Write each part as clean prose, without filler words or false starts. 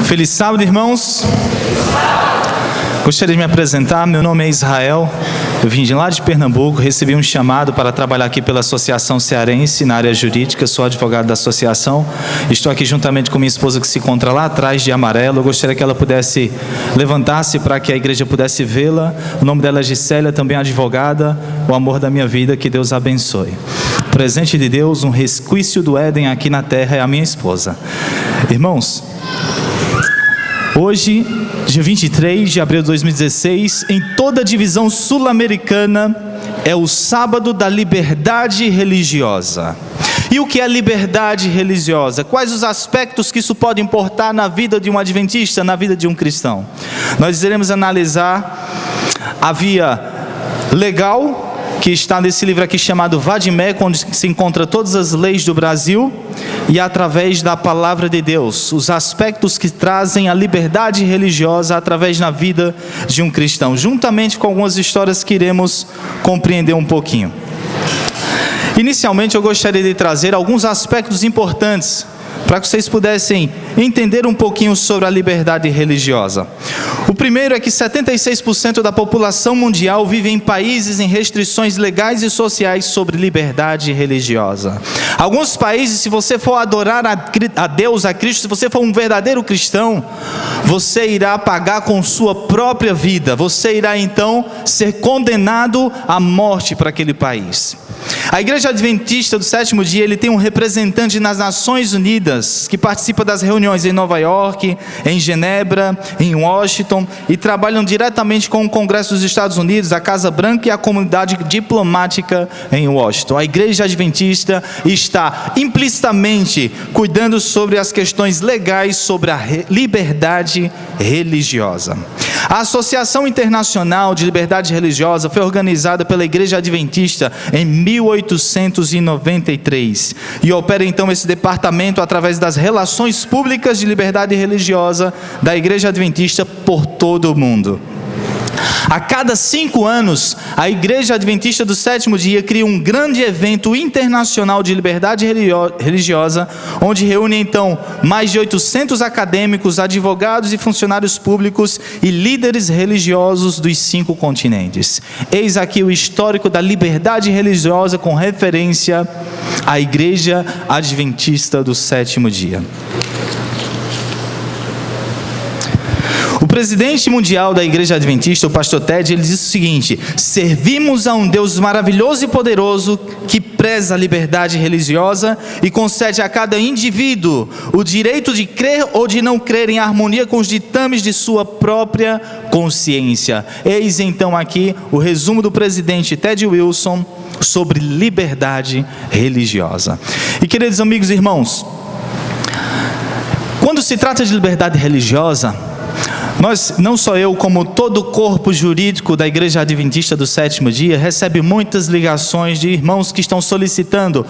Feliz sábado, irmãos. Gostaria de me apresentar. Meu nome é Israel. Eu vim de lá de Pernambuco, recebi um chamado para trabalhar aqui pela Associação Cearense na área jurídica. Sou advogado da associação. Estou aqui juntamente com minha esposa, que se encontra lá atrás de amarelo. Eu gostaria que ela pudesse levantar-se para que a igreja pudesse vê-la. O nome dela é Gisélia, também advogada. O amor da minha vida, que Deus abençoe. Presente de Deus, um resquício do Éden aqui na terra, é a minha esposa. Irmãos, hoje, dia 23 de abril de 2016, em toda a divisão sul-americana, é o sábado da liberdade religiosa. E o que é liberdade religiosa? Quais os aspectos que isso pode importar na vida de um adventista, na vida de um cristão? Nós iremos analisar a via legal, que está nesse livro aqui chamado Vadimec, onde se encontra todas as leis do Brasil, e através da palavra de Deus, os aspectos que trazem a liberdade religiosa através da vida de um cristão, juntamente com algumas histórias que iremos compreender um pouquinho. Inicialmente eu gostaria de trazer alguns aspectos importantes para que vocês pudessem entender um pouquinho sobre a liberdade religiosa. O primeiro é que 76% da população mundial vive em países em restrições legais e sociais sobre liberdade religiosa. Alguns países, se você for adorar a Deus, a Cristo, se você for um verdadeiro cristão, você irá pagar com sua própria vida. Você irá então ser condenado à morte para aquele país. A Igreja Adventista do Sétimo Dia, ele tem um representante nas Nações Unidas, que participa das reuniões em Nova York, em Genebra, em Washington, e trabalham diretamente com o Congresso dos Estados Unidos, a Casa Branca e a comunidade diplomática em Washington. A Igreja Adventista está implicitamente cuidando sobre as questões legais sobre a liberdade religiosa. A Associação Internacional de Liberdade Religiosa foi organizada pela Igreja Adventista em 1893 e opera então esse departamento através das relações públicas de liberdade religiosa da Igreja Adventista por todo o mundo. A cada 5 anos, a Igreja Adventista do Sétimo Dia cria um grande evento internacional de liberdade religiosa, onde reúne então mais de 800 acadêmicos, advogados e funcionários públicos e líderes religiosos dos 5 continentes. Eis aqui o histórico da liberdade religiosa com referência à Igreja Adventista do Sétimo Dia. O presidente mundial da Igreja Adventista, o pastor Ted, ele diz o seguinte: servimos a um Deus maravilhoso e poderoso que preza a liberdade religiosa e concede a cada indivíduo o direito de crer ou de não crer em harmonia com os ditames de sua própria consciência. Eis então aqui o resumo do presidente Ted Wilson sobre liberdade religiosa. E queridos amigos e irmãos, quando se trata de liberdade religiosa, nós, não só eu, como todo o corpo jurídico da Igreja Adventista do Sétimo Dia, recebe muitas ligações de irmãos que estão solicitando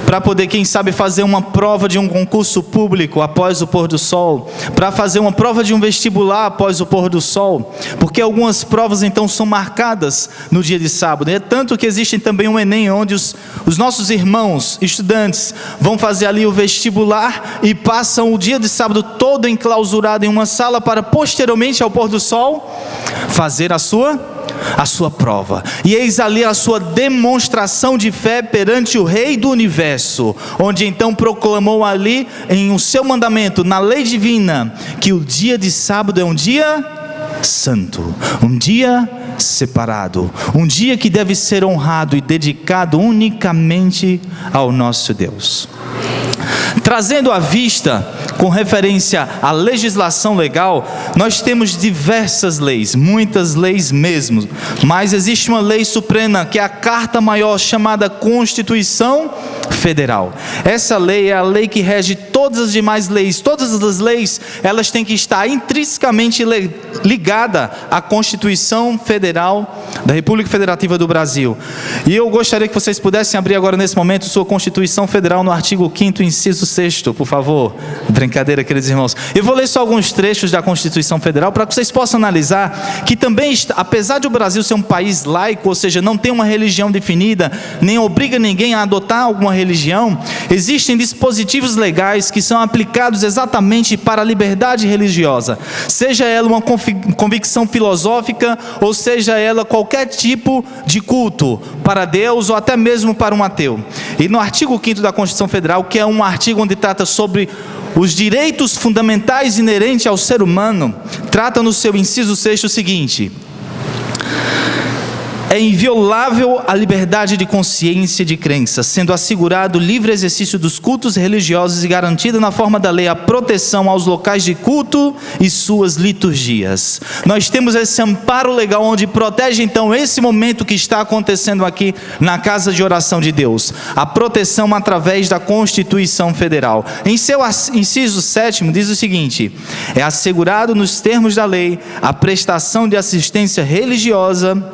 para poder, quem sabe, fazer uma prova de um concurso público após o pôr do sol, para fazer uma prova de um vestibular após o pôr do sol, porque algumas provas então são marcadas no dia de sábado. É tanto que existe também um Enem, onde os nossos irmãos, estudantes, vão fazer ali o vestibular e passam o dia de sábado todo enclausurado em uma sala para posteriormente ao pôr do sol fazer a sua prova. E eis ali a sua demonstração de fé perante o Rei do Universo, onde então proclamou ali em o seu mandamento, na lei divina, que o dia de sábado é um dia santo, um dia separado, um dia que deve ser honrado e dedicado unicamente ao nosso Deus. Trazendo à vista, com referência à legislação legal, nós temos diversas leis, muitas leis mesmo, mas existe uma lei suprema, que é a Carta Maior, chamada Constituição Federal. Essa lei é a lei que rege todas as demais leis. Todas as leis, elas têm que estar intrinsecamente ligadas à Constituição Federal da República Federativa do Brasil. E eu gostaria que vocês pudessem abrir agora nesse momento sua Constituição Federal no artigo 5º, inciso 6º, por favor. Brincadeira, queridos irmãos. Eu vou ler só alguns trechos da Constituição Federal para que vocês possam analisar que também, apesar de o Brasil ser um país laico, ou seja, não tem uma religião definida, nem obriga ninguém a adotar alguma religião, existem dispositivos legais que são aplicados exatamente para a liberdade religiosa, seja ela uma convicção filosófica, ou seja ela qualquer tipo de culto para Deus ou até mesmo para um ateu. E no artigo 5º da Constituição Federal, que é um artigo onde trata sobre os direitos fundamentais inerentes ao ser humano, trata no seu inciso 6 o seguinte: é inviolável a liberdade de consciência e de crença, sendo assegurado o livre exercício dos cultos religiosos e garantida na forma da lei a proteção aos locais de culto e suas liturgias. Nós temos esse amparo legal onde protege então esse momento que está acontecendo aqui na casa de oração de Deus, a proteção através da Constituição Federal. Em seu inciso 7º diz o seguinte: é assegurado nos termos da lei a prestação de assistência religiosa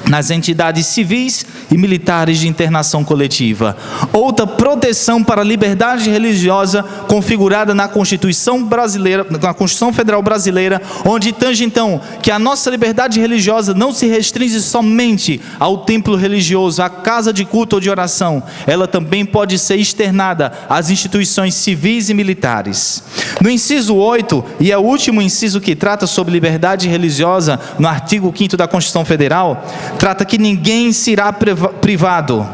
nas entidades civis e militares de internação coletiva. Outra proteção para a liberdade religiosa configurada na Constituição brasileira, na Constituição Federal Brasileira, onde tange então que a nossa liberdade religiosa não se restringe somente ao templo religioso, à casa de culto ou de oração, ela também pode ser externada às instituições civis e militares. No inciso 8, e é o último inciso que trata sobre liberdade religiosa, no artigo 5º da Constituição Federal, trata que ninguém será privado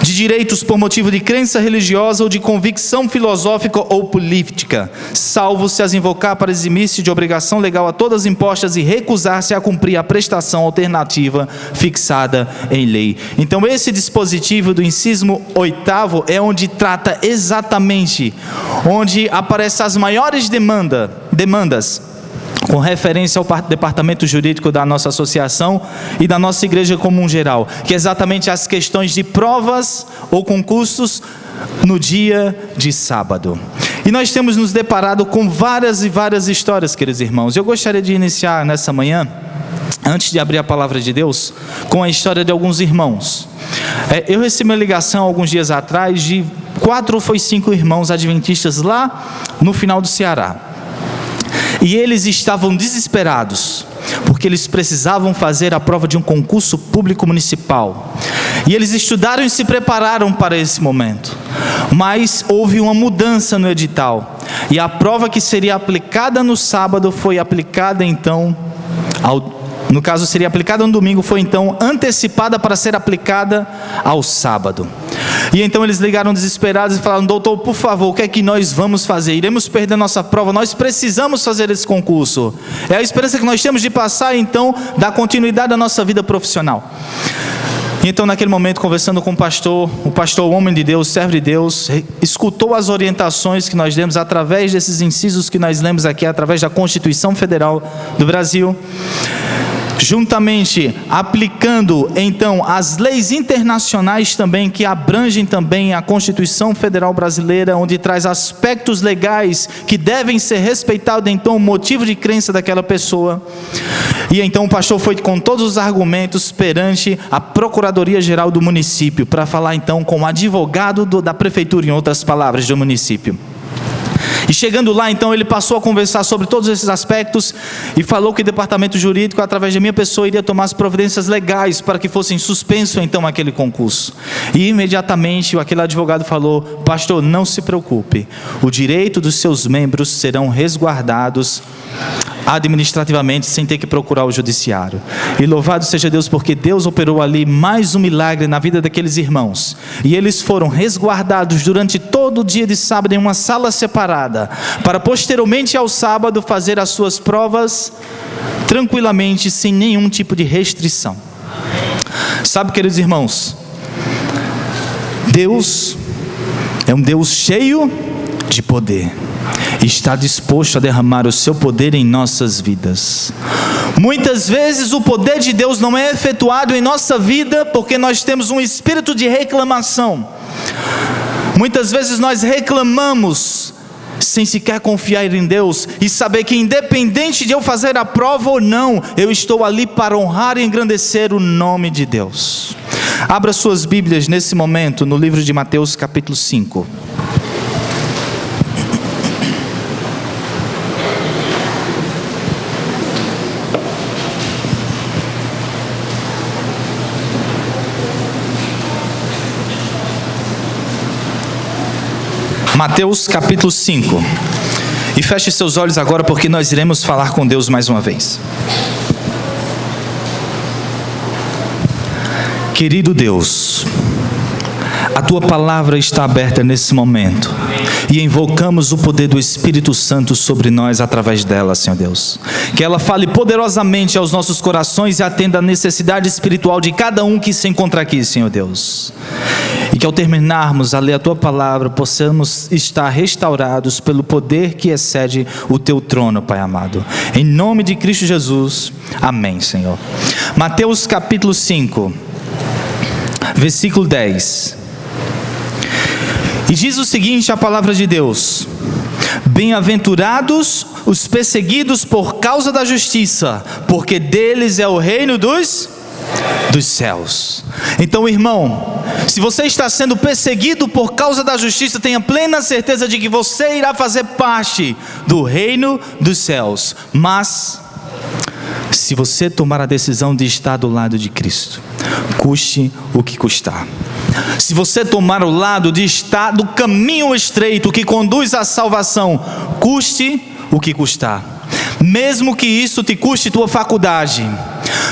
de direitos por motivo de crença religiosa ou de convicção filosófica ou política, salvo se as invocar para eximir-se de obrigação legal a todas impostas e recusar-se a cumprir a prestação alternativa fixada em lei. Então esse dispositivo do inciso 8º é onde trata exatamente, onde aparecem as maiores demandas com referência ao departamento jurídico da nossa associação e da nossa igreja como um geral, que é exatamente as questões de provas ou concursos no dia de sábado. E nós temos nos deparado com várias e várias histórias, queridos irmãos. Eu gostaria de iniciar nessa manhã, antes de abrir a palavra de Deus, com a história de alguns irmãos. Eu recebi uma ligação alguns dias atrás de 4 ou 5 irmãos adventistas lá no final do Ceará. E eles estavam desesperados, porque eles precisavam fazer a prova de um concurso público municipal. E eles estudaram e se prepararam para esse momento. Mas houve uma mudança no edital. E a prova que seria aplicada no sábado foi aplicada então, no caso seria aplicada no domingo, foi então antecipada para ser aplicada ao sábado. E então eles ligaram desesperados e falaram: doutor, por favor, o que é que nós vamos fazer? Iremos perder nossa prova, nós precisamos fazer esse concurso. É a esperança que nós temos de passar então, dar continuidade à nossa vida profissional. E então naquele momento, conversando com o pastor, homem de Deus, servo de Deus, escutou as orientações que nós demos através desses incisos que nós lemos aqui, através da Constituição Federal do Brasil, juntamente aplicando então as leis internacionais também, que abrangem também a Constituição Federal Brasileira, onde traz aspectos legais que devem ser respeitados, então o motivo de crença daquela pessoa. E então o pastor foi com todos os argumentos perante a Procuradoria-Geral do município, para falar então com o advogado da prefeitura, em outras palavras, do município. E chegando lá, então, ele passou a conversar sobre todos esses aspectos e falou que o departamento jurídico, através da minha pessoa, iria tomar as providências legais para que fossem suspenso, então, aquele concurso. E imediatamente aquele advogado falou: pastor, não se preocupe, o direito dos seus membros serão resguardados administrativamente, sem ter que procurar o judiciário. E louvado seja Deus, porque Deus operou ali mais um milagre na vida daqueles irmãos, e eles foram resguardados durante todo o dia de sábado em uma sala separada, para posteriormente ao sábado fazer as suas provas tranquilamente, sem nenhum tipo de restrição. Sabe, queridos irmãos, Deus é um Deus cheio de poder, está disposto a derramar o seu poder em nossas vidas. Muitas vezes o poder de Deus não é efetuado em nossa vida porque nós temos um espírito de reclamação. Muitas vezes nós reclamamos sem sequer confiar em Deus e saber que, independente de eu fazer a prova ou não, eu estou ali para honrar e engrandecer o nome de Deus. Abra suas Bíblias nesse momento no livro de Mateus capítulo 5. Mateus capítulo 5. E feche seus olhos agora, porque nós iremos falar com Deus mais uma vez. Querido Deus, a Tua palavra está aberta nesse momento e invocamos o poder do Espírito Santo sobre nós através dela, Senhor Deus. Que ela fale poderosamente aos nossos corações e atenda a necessidade espiritual de cada um que se encontra aqui, Senhor Deus. E que ao terminarmos a ler a Tua palavra, possamos estar restaurados pelo poder que excede o Teu trono, Pai amado. Em nome de Cristo Jesus, amém, Senhor. Mateus capítulo 5, versículo 10. E diz o seguinte, a palavra de Deus: bem-aventurados os perseguidos por causa da justiça, porque deles é o reino dos céus. Então, irmão, se você está sendo perseguido por causa da justiça, tenha plena certeza de que você irá fazer parte do reino dos céus. Mas se você tomar a decisão de estar do lado de Cristo, custe o que custar. Se você tomar o lado de estar do caminho estreito que conduz à salvação, custe o que custar. Mesmo que isso te custe tua faculdade,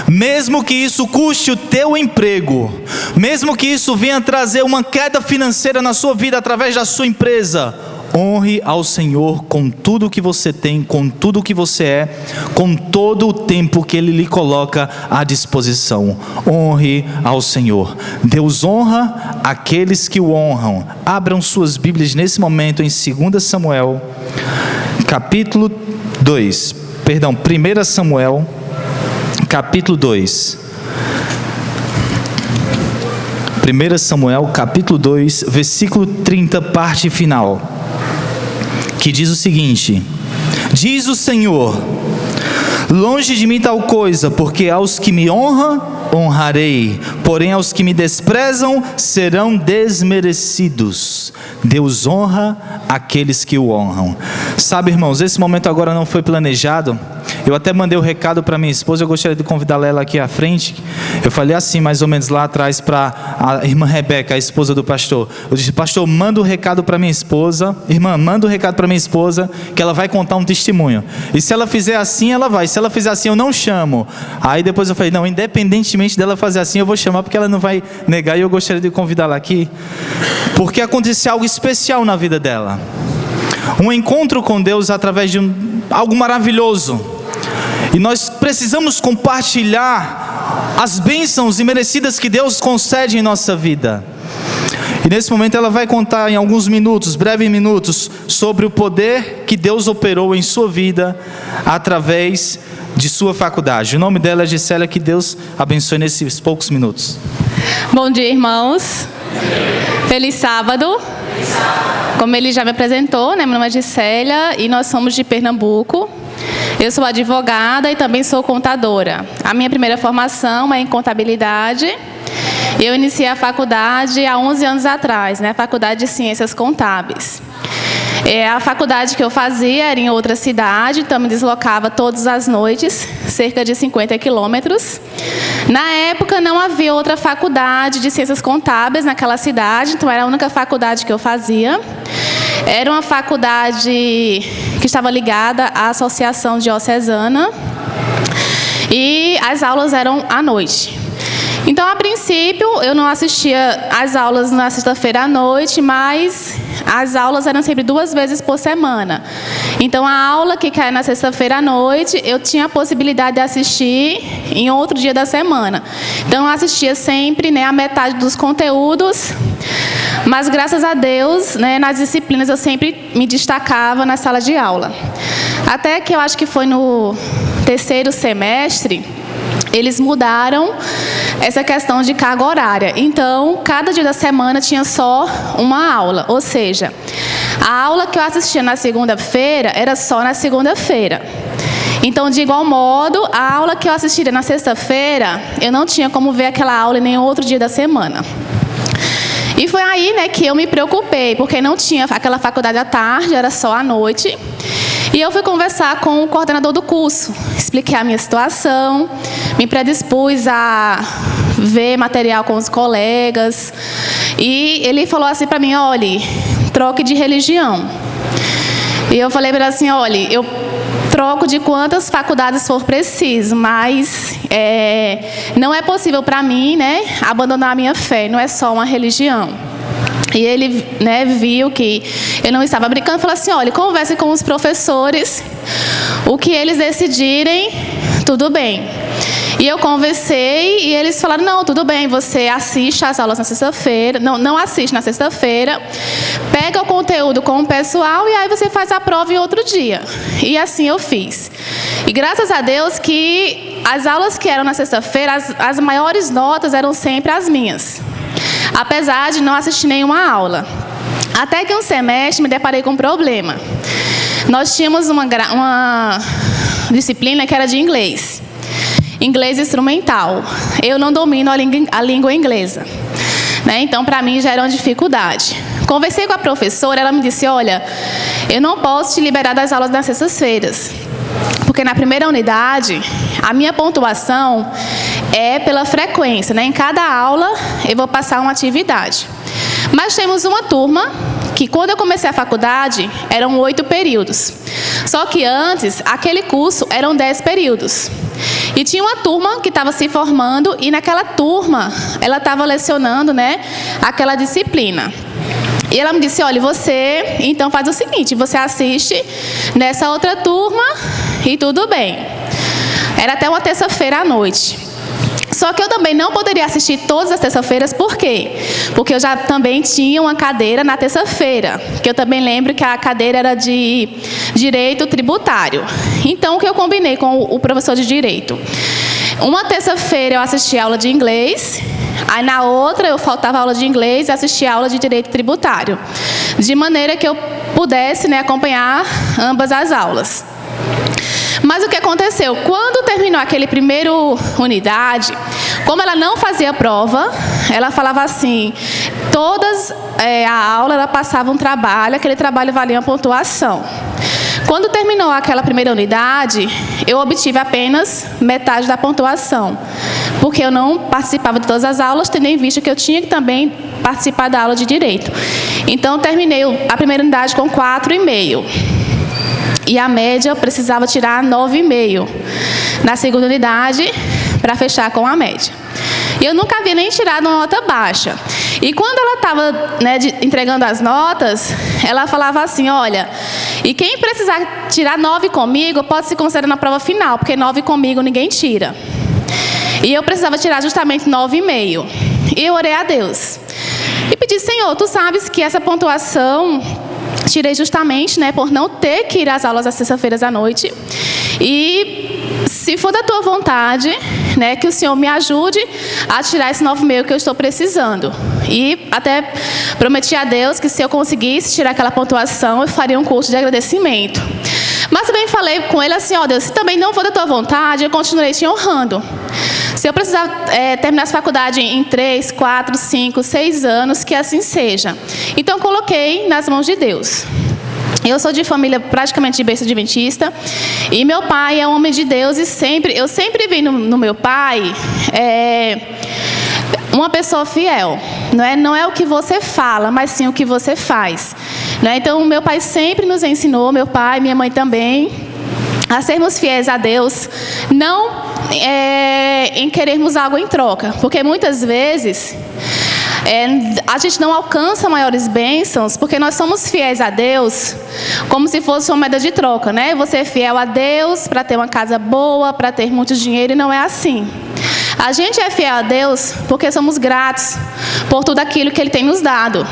mesmo que isso custe o teu emprego, mesmo que isso venha trazer uma queda financeira na sua vida através da sua empresa, honre ao Senhor com tudo o que você tem, com tudo o que você é, com todo o tempo que Ele lhe coloca à disposição. Honre ao Senhor. Deus honra aqueles que o honram. Abram suas Bíblias nesse momento em 2 Samuel, capítulo 2. Perdão, 1 Samuel, capítulo 2. 1 Samuel, capítulo 2, versículo 30, parte final. Que diz o seguinte: diz o Senhor, longe de mim tal coisa, porque aos que me honram, honrarei, porém aos que me desprezam, serão desmerecidos. Deus honra aqueles que o honram. Sabe, irmãos, esse momento agora não foi planejado. Eu até mandei o recado para minha esposa, eu gostaria de convidá-la ela aqui à frente. Eu falei assim, mais ou menos lá atrás, para a irmã Rebeca, a esposa do pastor. Eu disse: pastor, manda o recado para minha esposa. Irmã, manda o recado para minha esposa, que ela vai contar um testemunho. E se ela fizer assim, ela vai. Se ela fizer assim, eu não chamo. Aí depois eu falei: não, independentemente dela fazer assim, eu vou chamar, porque ela não vai negar. E eu gostaria de convidá-la aqui, porque aconteceu algo especial na vida dela. Um encontro com Deus através de algo maravilhoso. E nós precisamos compartilhar as bênçãos imerecidas que Deus concede em nossa vida. E nesse momento ela vai contar em alguns minutos, breves minutos, sobre o poder que Deus operou em sua vida através de sua faculdade. O nome dela é Gisélia, que Deus abençoe nesses poucos minutos. Bom dia, irmãos. Feliz sábado. Como ele já me apresentou, né? Meu nome é Gisélia e nós somos de Pernambuco. Eu sou advogada e também sou contadora. A minha primeira formação é em contabilidade. Eu iniciei a faculdade há 11 anos atrás, né? A Faculdade de Ciências Contábeis. A faculdade que eu fazia era em outra cidade, então me deslocava todas as noites, cerca de 50 quilômetros. Na época não havia outra faculdade de Ciências Contábeis naquela cidade, então era a única faculdade que eu fazia. Era uma faculdade que estava ligada à Associação Diocesana e as aulas eram à noite. Então, a princípio, eu não assistia às aulas na sexta-feira à noite, mas as aulas eram sempre 2 vezes por semana. Então, a aula que cai na sexta-feira à noite, eu tinha a possibilidade de assistir em outro dia da semana. Então, eu assistia sempre, né, a metade dos conteúdos, mas graças a Deus, né, nas disciplinas eu sempre me destacava na sala de aula. Até que eu acho que foi no 3º semestre, eles mudaram essa questão de carga horária. Então, cada dia da semana tinha só uma aula. Ou seja, a aula que eu assistia na segunda-feira era só na segunda-feira. Então, de igual modo, a aula que eu assistiria na sexta-feira, eu não tinha como ver aquela aula em nenhum outro dia da semana. E foi aí, né, que eu me preocupei, porque não tinha aquela faculdade à tarde, era só à noite. E eu fui conversar com o coordenador do curso, expliquei a minha situação, me predispus a ver material com os colegas. E ele falou assim para mim: olha, troque de religião. E eu falei para ela assim, olha, eu troco de quantas faculdades for preciso, mas não é possível para mim, né, abandonar a minha fé, não é só uma religião. E ele, né, viu que eu não estava brincando e falou assim, olha, converse com os professores, o que eles decidirem, tudo bem. E eu conversei e eles falaram, não, tudo bem, você assiste às aulas na sexta-feira, não assiste na sexta-feira, pega o conteúdo com o pessoal e aí você faz a prova em outro dia. E assim eu fiz. E graças a Deus que as aulas que eram na sexta-feira, as maiores notas eram sempre as minhas, apesar de não assistir nenhuma aula. Até que um semestre me deparei com um problema. Nós tínhamos uma disciplina que era de inglês. Inglês instrumental. Eu não domino a língua inglesa, né? Então, para mim, já era uma dificuldade. Conversei com a professora, ela me disse, olha, eu não posso te liberar das aulas nas sextas-feiras, porque na primeira unidade, a minha pontuação é pela frequência, né? Em cada aula, eu vou passar uma atividade. Mas temos uma turma que, quando eu comecei a faculdade, eram 8 períodos. Só que antes, aquele curso eram 10 períodos. E tinha uma turma que estava se formando e naquela turma ela estava lecionando, né, aquela disciplina. E ela me disse, olha, você então faz o seguinte, você assiste nessa outra turma e tudo bem. Era até uma terça-feira à noite. Só que eu também não poderia assistir todas as terças-feiras, por quê? Porque eu já também tinha uma cadeira na terça-feira, que eu também lembro que a cadeira era de direito tributário. Então, o que eu combinei com o professor de direito? Uma terça-feira eu assistia a aula de inglês, aí na outra eu faltava a aula de inglês e assistia a aula de direito tributário, de maneira que eu pudesse, né, acompanhar ambas as aulas. Mas o que aconteceu? Quando terminou aquele primeiro unidade, como ela não fazia prova, ela falava assim, a aula ela passava um trabalho, aquele trabalho valia uma pontuação. Quando terminou aquela primeira unidade, eu obtive apenas metade da pontuação, porque eu não participava de todas as aulas, tendo em vista que eu tinha que também participar da aula de direito. Então, terminei a primeira unidade com 4,5. E a média eu precisava tirar 9,5 na segunda unidade para fechar com a média. E eu nunca havia nem tirado uma nota baixa. E quando ela estava, né, entregando as notas, ela falava assim, olha, e quem precisar tirar 9 comigo pode se considerar na prova final, porque 9 comigo ninguém tira. E eu precisava tirar justamente 9,5. E eu orei a Deus. E pedi, Senhor, tu sabes que essa pontuação tirei justamente, né, por não ter que ir às aulas às sextas-feiras à noite. E se for da tua vontade, né, que o Senhor me ajude a tirar esse 9,5 que eu estou precisando. E até prometi a Deus que se eu conseguisse tirar aquela pontuação, eu faria um curso de agradecimento. Mas também falei com ele assim, ó Deus, se também não for da tua vontade, eu continuarei te honrando. Se eu precisar terminar essa faculdade em 3, 4, 5, 6 anos, que assim seja. Então, coloquei nas mãos de Deus. Eu sou de família praticamente de berço adventista, e meu pai é um homem de Deus, e eu sempre vi no meu pai uma pessoa fiel. Não é o que você fala, mas sim o que você faz. Então, meu pai sempre nos ensinou, meu pai, minha mãe também, a sermos fiéis a Deus, não em querermos algo em troca, porque muitas vezes a gente não alcança maiores bênçãos porque nós somos fiéis a Deus como se fosse uma moeda de troca, né? Você é fiel a Deus para ter uma casa boa, para ter muito dinheiro, e não é assim. A gente é fiel a Deus porque somos gratos por tudo aquilo que Ele tem nos dado.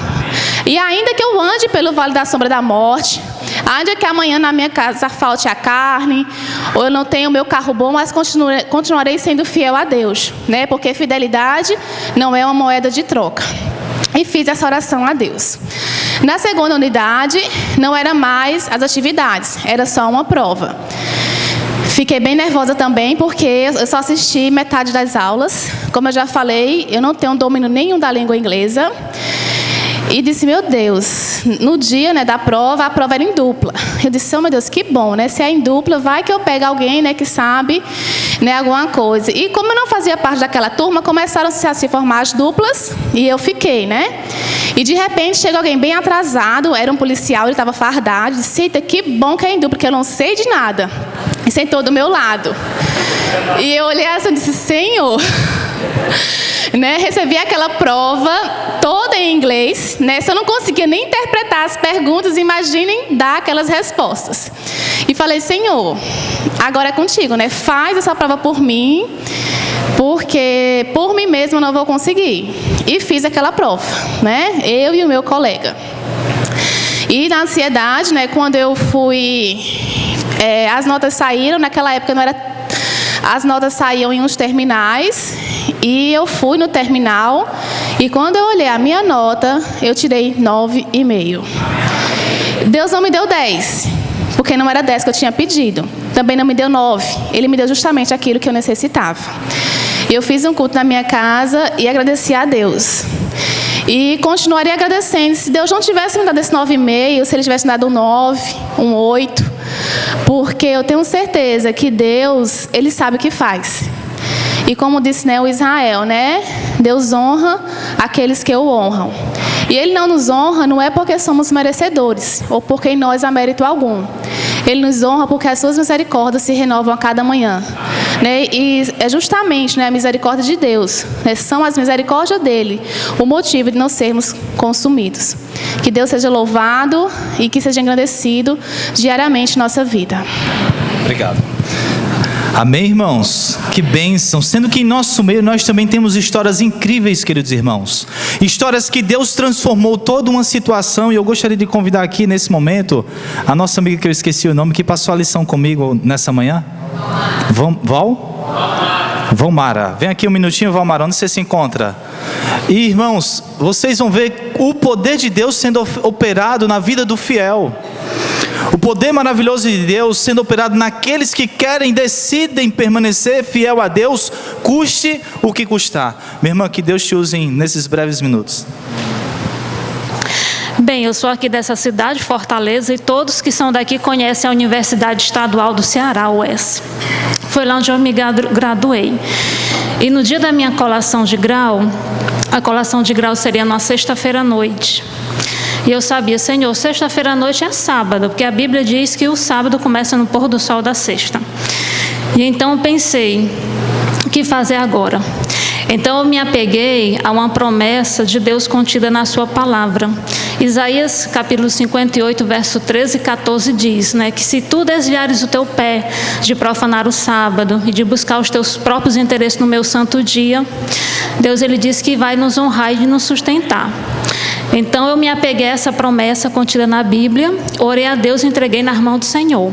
E ainda que eu ande pelo vale da sombra da morte, ainda que amanhã na minha casa falte a carne, ou eu não tenha o meu carro bom, mas continuarei sendo fiel a Deus, né? Porque fidelidade não é uma moeda de troca. E fiz essa oração a Deus. Na segunda unidade, não era mais as atividades, era só uma prova. Fiquei bem nervosa também, porque eu só assisti metade das aulas. Como eu já falei, eu não tenho domínio nenhum da língua inglesa. E disse, meu Deus, no dia, né, da prova, a prova era em dupla. Eu disse, oh meu Deus, que bom, né? Se é em dupla, vai que eu pego alguém, né, que sabe né, alguma coisa. E como eu não fazia parte daquela turma, começaram a se formar as duplas e eu fiquei, né? E de repente chega alguém bem atrasado, era um policial, ele estava fardado, disse: eita, que bom que é em dupla, porque eu não sei de nada. E sentou do meu lado. E eu olhei assim e disse: Senhor, né, recebi aquela prova toda em inglês, né, se eu não conseguia nem interpretar as perguntas, imaginem dar aquelas respostas. E falei: Senhor, agora é contigo, né, faz essa prova por mim, porque por mim mesmo eu não vou conseguir. E fiz aquela prova, né, eu e o meu colega. E na ansiedade, né, quando eu fui, as notas saíram, naquela época não era, as notas saíam em uns terminais, e eu fui no terminal, e quando eu olhei a minha nota, eu tirei 9,5. Deus não me deu 10, porque não era 10 que eu tinha pedido. Também não me deu 9, Ele me deu justamente aquilo que eu necessitava. Eu fiz um culto na minha casa e agradeci a Deus. E continuaria agradecendo. Se Deus não tivesse me dado esse 9,5, se Ele tivesse me dado um 9, um 8, porque eu tenho certeza que Deus, Ele sabe o que faz. E como disse, né, o Israel, né, Deus honra aqueles que o honram. E Ele não nos honra, não é porque somos merecedores, ou porque em nós há mérito algum. Ele nos honra porque as suas misericórdias se renovam a cada manhã. Né? E é justamente, né, a misericórdia de Deus, né, são as misericórdias dEle, o motivo de não sermos consumidos. Que Deus seja louvado e que seja engrandecido diariamente em nossa vida. Obrigado. Amém, irmãos? Que bênção. Sendo que em nosso meio nós também temos histórias incríveis, queridos irmãos. Histórias que Deus transformou toda uma situação. E eu gostaria de convidar aqui nesse momento a nossa amiga que eu esqueci o nome, que passou a lição comigo nessa manhã. Valmara. Vem aqui um minutinho, Valmara. Onde você se encontra? E irmãos, vocês vão ver o poder de Deus sendo operado na vida do fiel. O poder maravilhoso de Deus sendo operado naqueles que querem, decidem permanecer fiel a Deus, custe o que custar. Minha irmã, que Deus te use nesses breves minutos. Bem, eu sou aqui dessa cidade, Fortaleza, e todos que são daqui conhecem a Universidade Estadual do Ceará, UES. Foi lá onde eu me graduei. E no dia da minha colação de grau, a colação de grau seria numa sexta-feira à noite. E eu sabia: Senhor, sexta-feira à noite é sábado, porque a Bíblia diz que o sábado começa no pôr do sol da sexta. E então eu pensei: o que fazer agora? Então eu me apeguei a uma promessa de Deus contida na sua palavra. Isaías capítulo 58, verso 13 e 14 diz, né, que se tu desviares o teu pé de profanar o sábado e de buscar os teus próprios interesses no meu santo dia, Deus, Ele diz que vai nos honrar e nos sustentar. Então eu me apeguei a essa promessa contida na Bíblia, orei a Deus e entreguei nas mãos do Senhor.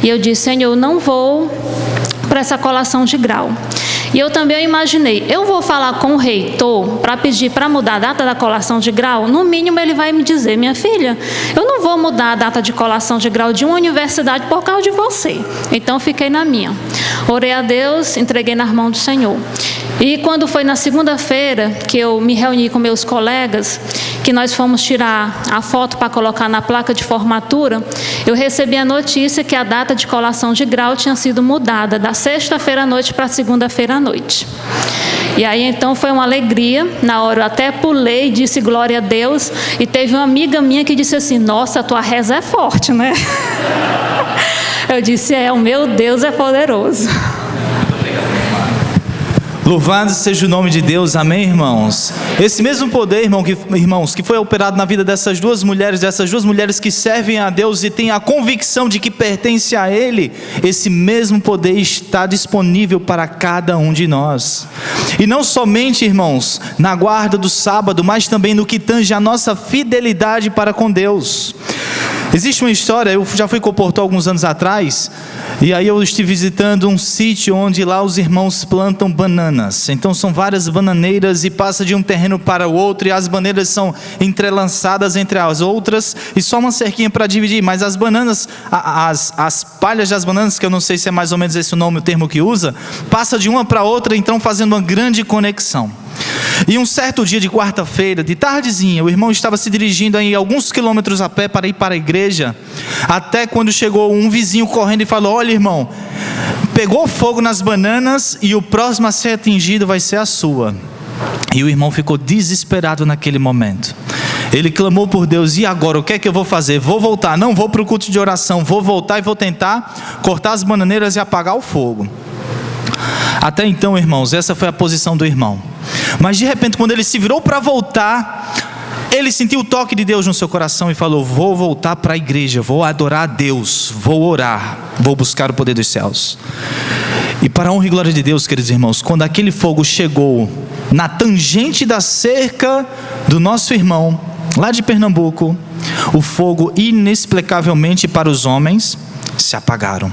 E eu disse: Senhor, eu não vou para essa colação de grau. E eu também imaginei: eu vou falar com o reitor para pedir para mudar a data da colação de grau? No mínimo ele vai me dizer: minha filha, eu não vou mudar a data de colação de grau de uma universidade por causa de você. Então fiquei na minha. Orei a Deus, entreguei nas mãos do Senhor. E quando foi na segunda-feira que eu me reuni com meus colegas, que nós fomos tirar a foto para colocar na placa de formatura, eu recebi a notícia que a data de colação de grau tinha sido mudada da sexta-feira à noite para segunda-feira à noite. E aí então foi uma alegria. Na hora eu até pulei e disse glória a Deus. E teve uma amiga minha que disse assim: nossa, tua reza é forte, né? Eu disse: o meu Deus é poderoso. Louvado seja o nome de Deus, amém, irmãos? Esse mesmo poder, irmãos, que foi operado na vida dessas duas mulheres que servem a Deus e têm a convicção de que pertence a Ele, esse mesmo poder está disponível para cada um de nós. E não somente, irmãos, na guarda do sábado, mas também no que tange a nossa fidelidade para com Deus. Existe uma história, eu já fui com o Porto alguns anos atrás, e aí eu estive visitando um sítio onde lá os irmãos plantam bananas. Então são várias bananeiras e passa de um terreno para o outro, e as bananeiras são entrelaçadas entre as outras, e só uma cerquinha para dividir. Mas as bananas, as palhas das bananas, que eu não sei se é mais ou menos esse o nome, o termo que usa, passa de uma para outra, então fazendo uma grande conexão. E um certo dia de quarta-feira, de tardezinha, o irmão estava se dirigindo aí alguns quilômetros a pé para ir para a igreja, até quando chegou um vizinho correndo e falou: olha, irmão, pegou fogo nas bananas e o próximo a ser atingido vai ser a sua. E o irmão ficou desesperado naquele momento. Ele clamou por Deus: e agora, o que é que eu vou fazer? Vou voltar, não vou para o culto de oração, vou voltar e vou tentar cortar as bananeiras e apagar o fogo. Até então, irmãos, essa foi a posição do irmão. Mas de repente, quando ele se virou para voltar, ele sentiu o toque de Deus no seu coração e falou: vou voltar para a igreja, vou adorar a Deus, vou orar, vou buscar o poder dos céus. E para a honra e glória de Deus, queridos irmãos, quando aquele fogo chegou na tangente da cerca do nosso irmão, lá de Pernambuco, o fogo inexplicavelmente para os homens se apagaram.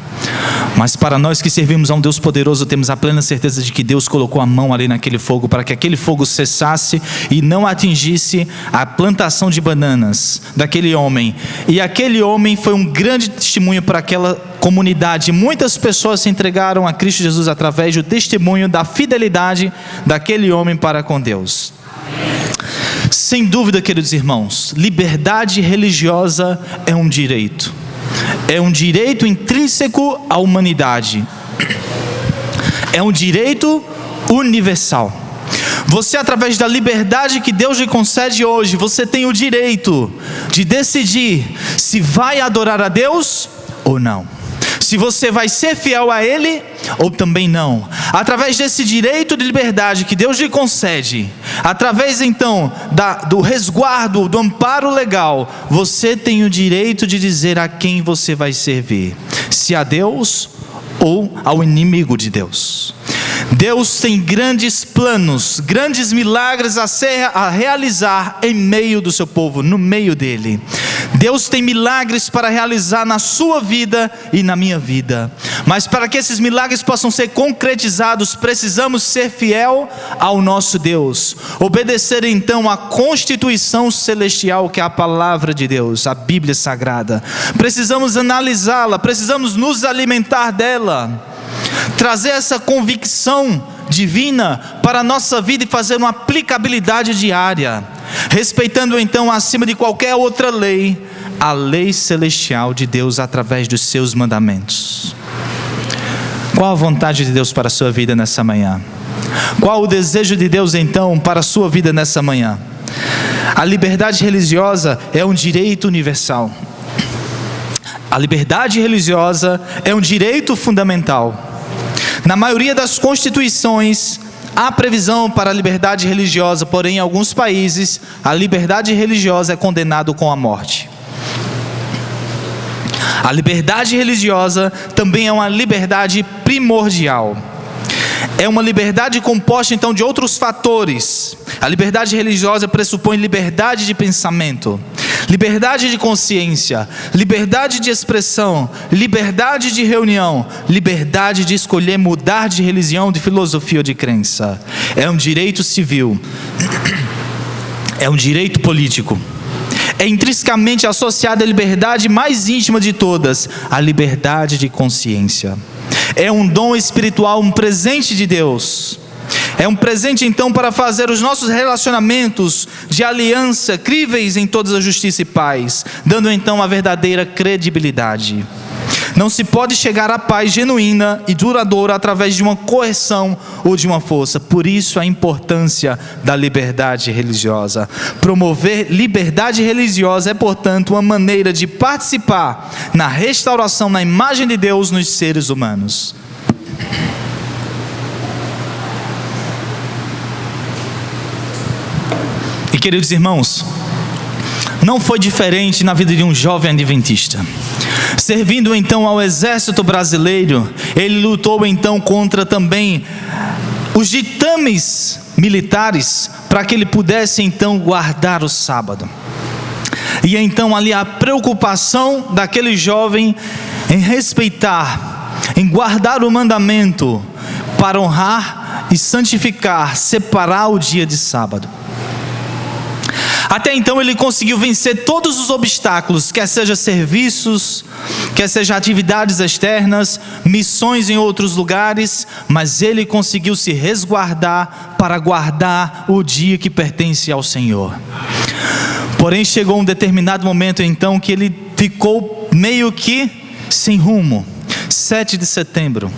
Mas para nós que servimos a um Deus poderoso, temos a plena certeza de que Deus colocou a mão ali naquele fogo para que aquele fogo cessasse e não atingisse a plantação de bananas daquele homem. E aquele homem foi um grande testemunho para aquela comunidade. Muitas pessoas se entregaram a Cristo Jesus através do testemunho da fidelidade daquele homem para com Deus. Sem dúvida, queridos irmãos, liberdade religiosa é um direito. É um direito intrínseco à humanidade. É um direito universal. Você, através da liberdade que Deus lhe concede hoje, você tem o direito de decidir se vai adorar a Deus ou não. Se você vai ser fiel a Ele ou também não. Através desse direito de liberdade que Deus lhe concede, através então do resguardo, do amparo legal, você tem o direito de dizer a quem você vai servir, se a Deus ou ao inimigo de Deus. Deus tem grandes planos, grandes milagres a realizar em meio do seu povo, no meio dele. Deus tem milagres para realizar na sua vida e na minha vida. Mas para que esses milagres possam ser concretizados, precisamos ser fiel ao nosso Deus. Obedecer então à Constituição Celestial, que é a palavra de Deus, a Bíblia Sagrada. Precisamos analisá-la, precisamos nos alimentar dela. Trazer essa convicção divina para a nossa vida e fazer uma aplicabilidade diária, respeitando então acima de qualquer outra lei, a lei celestial de Deus através dos seus mandamentos. Qual a vontade de Deus para a sua vida nessa manhã? Qual o desejo de Deus então para a sua vida nessa manhã? A liberdade religiosa é um direito universal. A liberdade religiosa é um direito fundamental. Na maioria das constituições, há previsão para a liberdade religiosa, porém em alguns países, a liberdade religiosa é condenada com a morte. A liberdade religiosa também é uma liberdade primordial. É uma liberdade composta então de outros fatores. A liberdade religiosa pressupõe liberdade de pensamento, liberdade de consciência, liberdade de expressão, liberdade de reunião, liberdade de escolher mudar de religião, de filosofia ou de crença. É um direito civil, é um direito político. É intrinsecamente associada à liberdade mais íntima de todas, a liberdade de consciência. É um dom espiritual, um presente de Deus. É um presente então para fazer os nossos relacionamentos de aliança críveis em todas a justiça e paz, dando então a verdadeira credibilidade. Não se pode chegar à paz genuína e duradoura através de uma coerção ou de uma força. Por isso a importância da liberdade religiosa. Promover liberdade religiosa é, portanto, uma maneira de participar na restauração na imagem de Deus nos seres humanos. E queridos irmãos, não foi diferente na vida de um jovem adventista. Servindo então ao exército brasileiro, ele lutou então contra também os ditames militares para que ele pudesse então guardar o sábado. E então ali a preocupação daquele jovem em respeitar, em guardar o mandamento para honrar e santificar, separar o dia de sábado. Até então ele conseguiu vencer todos os obstáculos, quer seja serviços, quer seja atividades externas, missões em outros lugares, mas ele conseguiu se resguardar para guardar o dia que pertence ao Senhor. Porém chegou um determinado momento então que ele ficou meio que sem rumo, 7 de setembro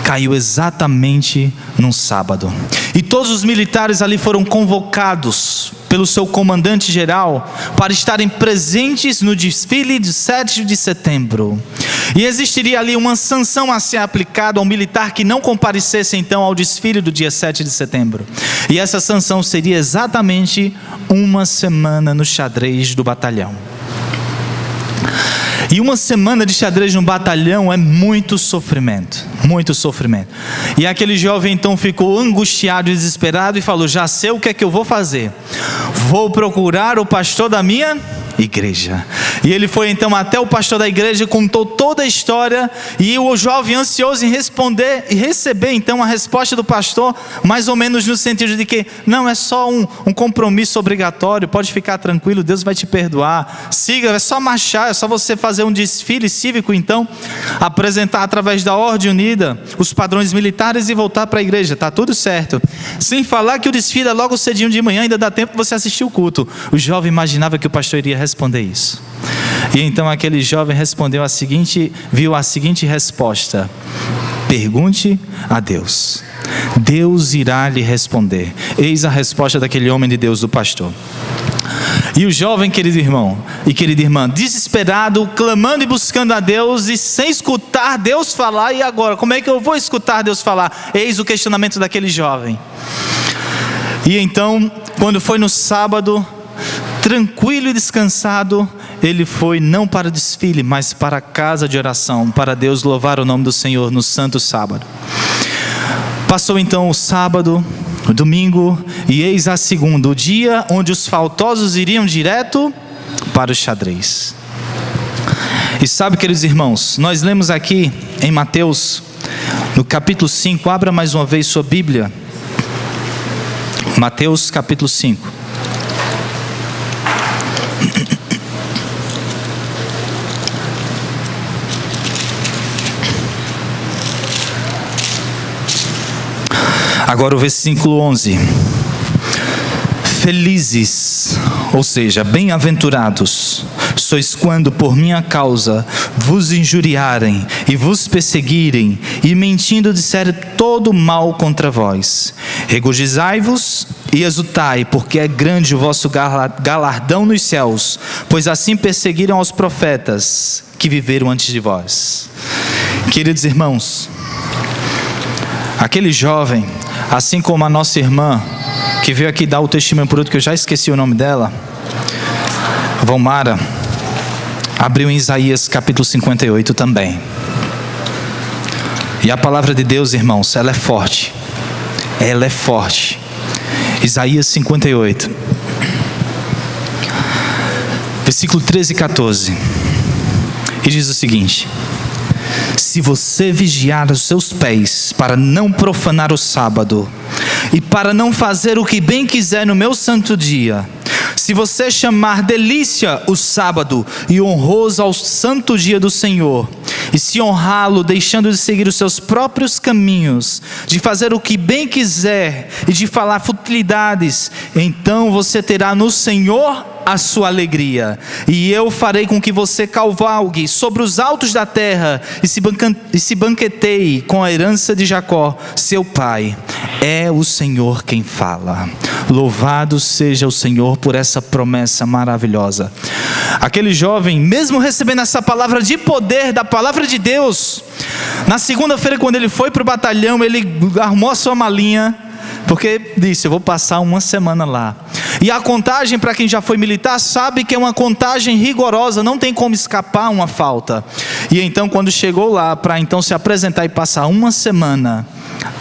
caiu exatamente num sábado. E todos os militares ali foram convocados pelo seu comandante-geral para estarem presentes no desfile de 7 de setembro. E existiria ali uma sanção a ser aplicada ao militar que não comparecesse então ao desfile do dia 7 de setembro. E essa sanção seria exatamente uma semana no xadrez do batalhão. E uma semana de xadrez no batalhão é muito sofrimento, muito sofrimento. E aquele jovem então ficou angustiado e desesperado e falou: já sei o que é que eu vou fazer. Vou procurar o pastor da minha igreja. E ele foi então até o pastor da igreja, contou toda a história, e o jovem ansioso em responder e receber então a resposta do pastor, mais ou menos no sentido de que não é só um compromisso obrigatório, pode ficar tranquilo, Deus vai te perdoar, siga, é só marchar, é só você fazer um desfile cívico então, apresentar através da Ordem Unida os padrões militares e voltar para a igreja, tá tudo certo. Sem falar que o desfile é logo cedinho de manhã, ainda dá tempo você assistir o culto. O jovem imaginava que o pastor iria responder isso. E então aquele jovem viu a seguinte resposta: pergunte a Deus, Deus irá lhe responder. Eis a resposta daquele homem de Deus, do pastor. E o jovem, querido irmão e querida irmã, desesperado, clamando e buscando a Deus e sem escutar Deus falar. E agora, como é que eu vou escutar Deus falar? Eis o questionamento daquele jovem. E então, quando foi no sábado, tranquilo e descansado, ele foi não para o desfile, mas para a casa de oração, para Deus louvar o nome do Senhor no santo sábado. Passou então o sábado, o domingo, e eis a segunda, o dia onde os faltosos iriam direto para o xadrez. E sabe, queridos irmãos, nós lemos aqui em Mateus, no capítulo 5, abra mais uma vez sua Bíblia, Mateus capítulo 5. Agora o versículo 11. Felizes, ou seja, bem-aventurados, sois quando por minha causa vos injuriarem e vos perseguirem e mentindo disserem todo mal contra vós. Regozijai-vos e exultai, porque é grande o vosso galardão nos céus, pois assim perseguiram aos profetas que viveram antes de vós. Queridos irmãos, aquele jovem, assim como a nossa irmã que veio aqui dar o testemunho por outro, que eu já esqueci o nome dela, Valmara, abriu em Isaías capítulo 58 também. E a palavra de Deus, irmãos, ela é forte. Ela é forte. Isaías 58, versículo 13 e 14. E diz o seguinte: se você vigiar os seus pés para não profanar o sábado e para não fazer o que bem quiser no meu santo dia, se você chamar delícia o sábado e honroso ao santo dia do Senhor, e se honrá-lo deixando de seguir os seus próprios caminhos, de fazer o que bem quiser e de falar futilidades, então você terá no Senhor a sua alegria, e eu farei com que você cavalgue sobre os altos da terra e se banqueteie com a herança de Jacó, seu pai. É o Senhor quem fala. Louvado seja o Senhor por essa promessa maravilhosa. Aquele jovem, mesmo recebendo essa palavra de poder da palavra de Deus, na segunda-feira, quando ele foi para o batalhão, ele armou a sua malinha, porque disse: eu vou passar uma semana lá. E a contagem, para quem já foi militar, sabe que é uma contagem rigorosa, não tem como escapar uma falta. E então, quando chegou lá para então se apresentar e passar uma semana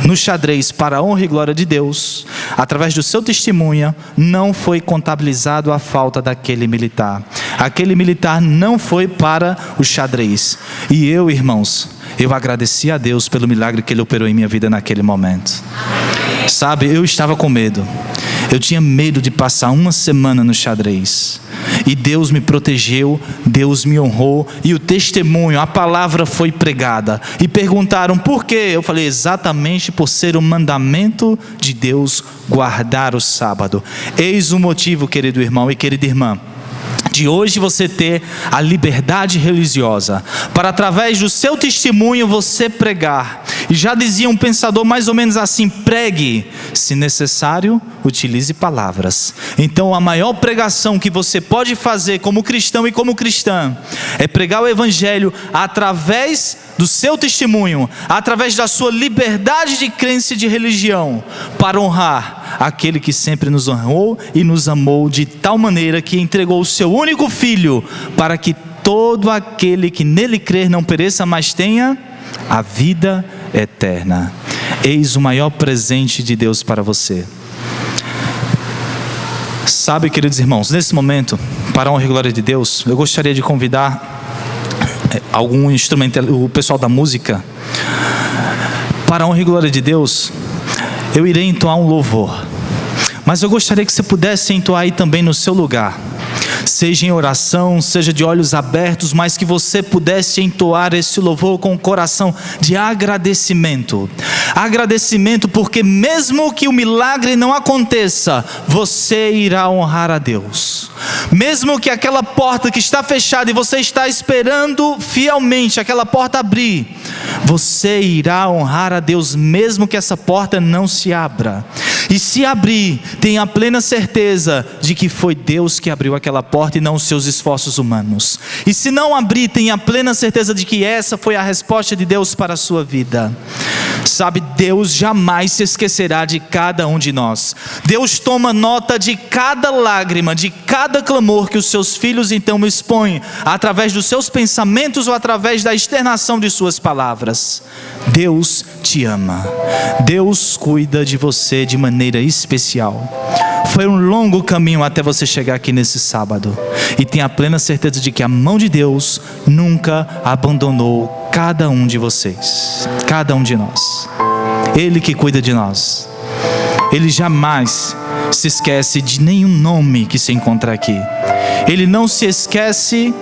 no xadrez para a honra e glória de Deus, através do seu testemunho, não foi contabilizado a falta daquele militar. Aquele militar não foi para o xadrez. E eu, irmãos, eu agradeci a Deus pelo milagre que Ele operou em minha vida naquele momento. Sabe, eu estava com medo. Eu tinha medo de passar uma semana no xadrez. E Deus me protegeu, Deus me honrou. E o testemunho, a palavra foi pregada. E perguntaram por quê? Eu falei: exatamente por ser o mandamento de Deus guardar o sábado. Eis o motivo, querido irmão e querida irmã. de hoje você ter a liberdade religiosa, para através do seu testemunho você pregar. E já dizia um pensador mais ou menos assim: pregue, se necessário, utilize palavras. Então a maior pregação que você pode fazer como cristão e como cristã é pregar o evangelho através do seu testemunho, através da sua liberdade de crença e de religião, para honrar aquele que sempre nos honrou e nos amou de tal maneira que entregou o seu único filho, para que todo aquele que nele crer não pereça, mas tenha a vida eterna. Eis o maior presente de Deus para você. Sabe, queridos irmãos, nesse momento, para a honra e glória de Deus, eu gostaria de convidar algum instrumento, o pessoal da música. Para a honra e glória de Deus, eu irei entoar um louvor, mas eu gostaria que você pudesse entoar aí também no seu lugar, seja em oração, seja de olhos abertos, mas que você pudesse entoar esse louvor com o coração de agradecimento. Agradecimento, porque mesmo que o milagre não aconteça, você irá honrar a Deus. Mesmo que aquela porta que está fechada e você está esperando fielmente aquela porta abrir, você irá honrar a Deus, mesmo que essa porta não se abra. E se abrir, tenha plena certeza de que foi Deus que abriu aquela porta e não os seus esforços humanos. E se não abrir, tenha plena certeza de que essa foi a resposta de Deus para a sua vida. Sabe, Deus jamais se esquecerá de cada um de nós. Deus toma nota de cada lágrima, de cada clamor que os seus filhos então expõem, através dos seus pensamentos ou através da externação de suas palavras. Deus te ama. Deus cuida de você de maneira especial. Foi um longo caminho até você chegar aqui nesse sábado. E tenha a plena certeza de que a mão de Deus nunca abandonou cada um de vocês, cada um de nós. Ele que cuida de nós. Ele jamais se esquece de nenhum nome que se encontra aqui. Ele não se esquece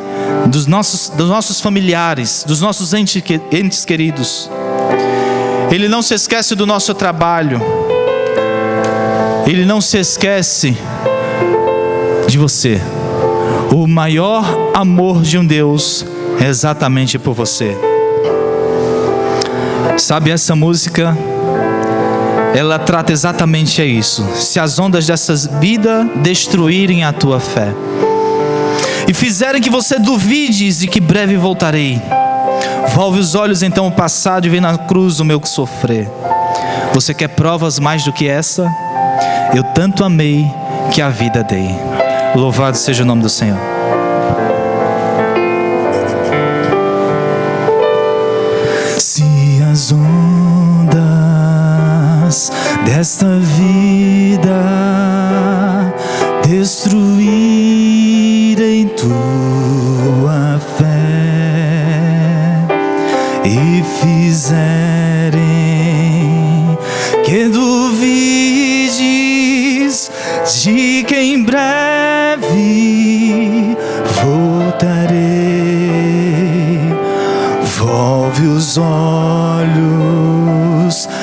dos nossos familiares, dos nossos entes queridos. Ele não se esquece do nosso trabalho. Ele não se esquece de você. O maior amor de um Deus é exatamente por você. Sabe, essa música, ela trata exatamente isso. Se as ondas dessa vida destruírem a tua fé e fizerem que você duvides de que breve voltarei, volve os olhos então ao passado e vê na cruz o meu sofrer. Você quer provas mais do que essa? Eu tanto amei que a vida dei. Louvado seja o nome do Senhor. Se as ondas desta vida destruírem tua fé e fizerem que duvides de que em breve voltarei, volve os olhos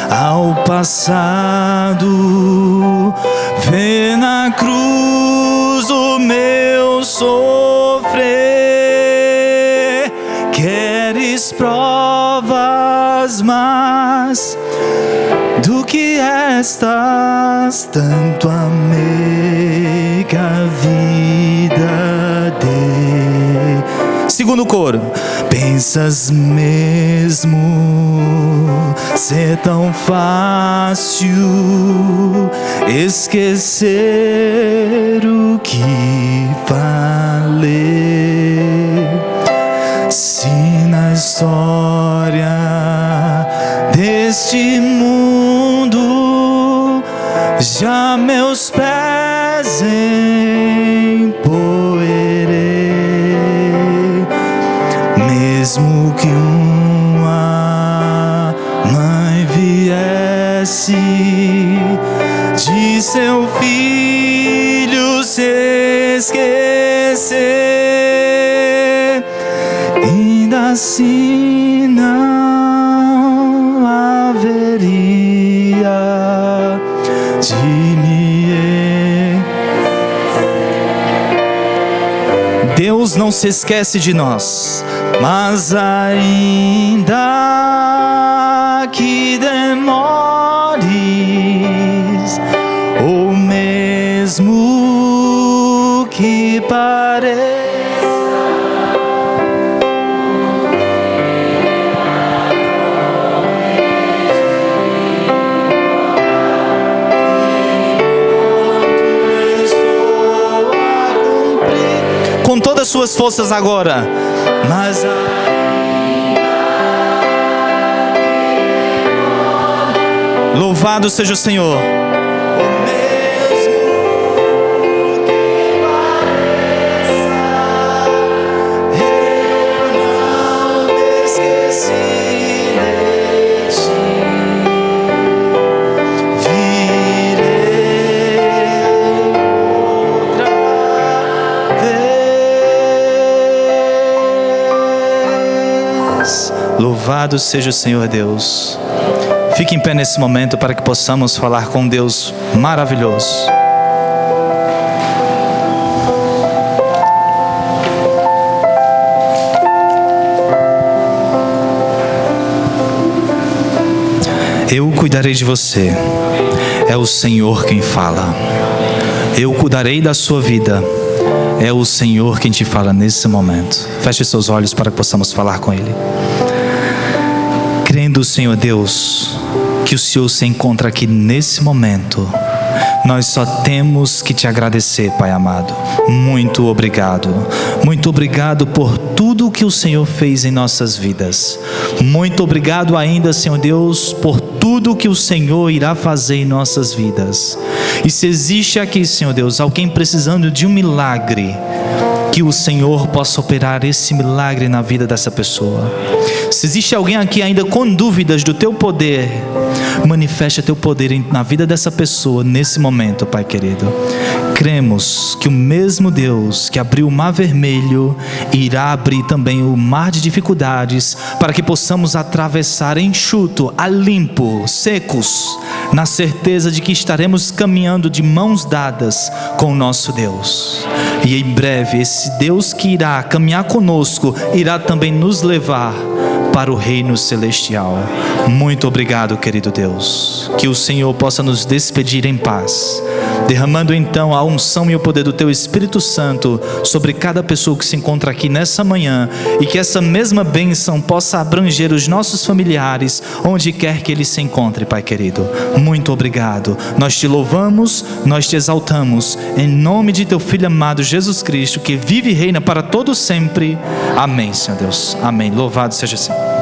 ao passado, vê na cruz o meu sofrer. Queres provas mais do que estas? Tanto amei que a vida dei. Segundo coro. Pensas mesmo ser tão fácil esquecer o que falei? Se na história deste mundo já meus pés empoeirei, mesmo que uma mãe viesse de seu filho se esquecer, ainda assim não haveria de me Deus não se esquece de nós, mas ainda que demores, ou mesmo que pareça, com todas as suas forças agora, mas louvado seja o Senhor. Louvado seja o Senhor Deus. Fique em pé nesse momento para que possamos falar com Deus maravilhoso. Eu cuidarei de você. É o Senhor quem fala. Eu cuidarei da sua vida. É o Senhor quem te fala nesse momento. Feche seus olhos para que possamos falar com Ele. Crendo, Senhor Deus, que o Senhor se encontra aqui nesse momento, nós só temos que te agradecer, Pai amado. Muito obrigado. Muito obrigado por tudo que o Senhor fez em nossas vidas. Muito obrigado ainda, Senhor Deus, por tudo que o Senhor irá fazer em nossas vidas. E se existe aqui, Senhor Deus, alguém precisando de um milagre, que o Senhor possa operar esse milagre na vida dessa pessoa. Se existe alguém aqui ainda com dúvidas do teu poder, manifesta teu poder na vida dessa pessoa nesse momento, Pai querido. Cremos que o mesmo Deus que abriu o mar vermelho irá abrir também o mar de dificuldades, para que possamos atravessar enxuto, a limpo, secos, na certeza de que estaremos caminhando de mãos dadas com o nosso Deus. E em breve esse Deus que irá caminhar conosco irá também nos levar para o reino celestial. Muito obrigado, querido Deus. Que o Senhor possa nos despedir em paz, derramando então a unção e o poder do Teu Espírito Santo sobre cada pessoa que se encontra aqui nessa manhã, e que essa mesma bênção possa abranger os nossos familiares, onde quer que eles se encontrem, Pai querido. Muito obrigado. Nós te louvamos, nós te exaltamos, em nome de Teu Filho amado Jesus Cristo, que vive e reina para todo sempre. Amém, Senhor Deus. Amém. Louvado seja o Senhor.